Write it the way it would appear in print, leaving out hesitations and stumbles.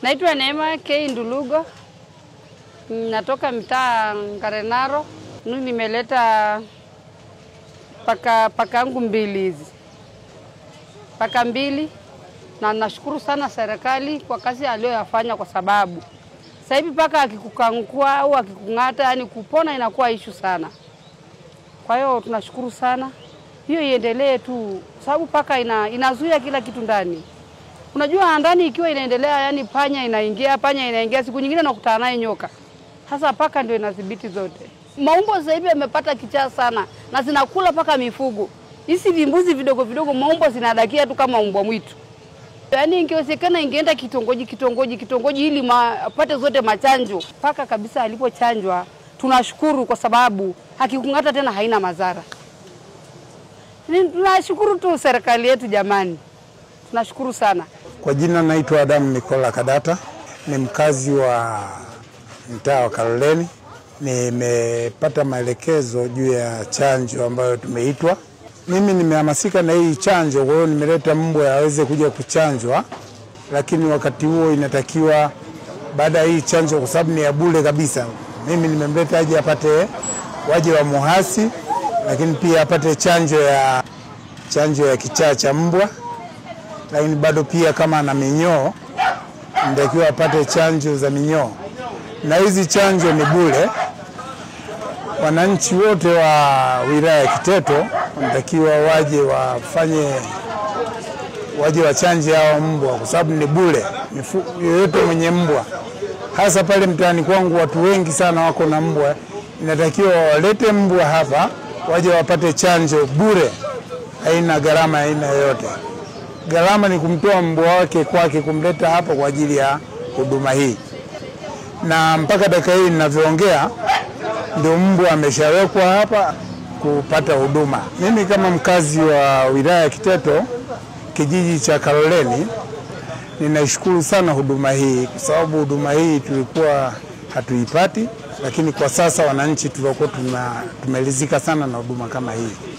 Naitwa Neema K. Ndulugo. Natoka mtaa Ngarenaro. Nimeleta paka yangu mbili hizi. Paka mbili, na nashukuru sana serikali kwa kazi aliyoyafanya, kwa sababu sasa hivi paka akikukangua au akikungata, yani kupona inakuwa issue sana. Kwa hiyo tunashukuru sana. Hiyo iendelee tu, sababu paka inazuia kila kitu ndani. Unajua ndani ikiwa inaendelea, yani panya inaingia, siku nyingine nakutana naye nyoka. Hasa paka ndio inadhibiti zote. Maumbo sasa hivi yamepata kichaa sana na zinakula paka mifugo. Hizi vimbuzi vidogo vidogo maumbo zinadakia tu kama mbwa mwitu. Yani ingewezekana ingeenda kitongoji ili apate zote machanjo. Paka kabisa alipochanjwa tunashukuru, kwa sababu hakikungata tena haina madhara. Tunashukuru tu serikali yetu jamani. Tunashukuru sana. Kwa jina naitwa Adam Nikola Kadata, ni mkazi wa mtaa wa Kaloleni. Nimepata maelekezo juu ya chanjo ambayo tumeitwa. Mimi nimehamasika na hii chanjo, kwa hiyo nimeleta mbwa aweze kuja kuchanjwa, lakini wakati huo inatakiwa baada ya hii chanjo, kwa sababu ni ya bure kabisa, mimi nimemleta aje apate waje wa muhasi, lakini pia apate chanjo ya kichaa cha mbwa, lakini bado pia kama ana minyoo nitakiwa apate chanjo za minyoo. Na hizi chanjo ni bure. Wananchi wote wa wilaya ya Kiteto wanatakiwa waje wachanje hao mbwa, kwa sababu ni bure. Yoyote mwenye mbwa, hasa pale mtaani kwangu watu wengi sana wako na mbwa, inatakiwa walete mbwa hapa waje wapate chanjo bure, haina gharama haina yoyote. Gharama ni kumtoa mbwa wake kwake kumleta hapa kwa ajili ya huduma hii. Na mpaka dakika hii ninavyoongea ndio mbwa ameshawekwa hapa kupata huduma. Mimi kama mkazi wa wilaya ya Kiteto, kijiji cha Kaloleni, ninashukuru sana huduma hii, kwa sababu huduma hii tulikuwa hatuipati, lakini kwa sasa wananchi tulikuwa tumeridhika sana na huduma kama hii.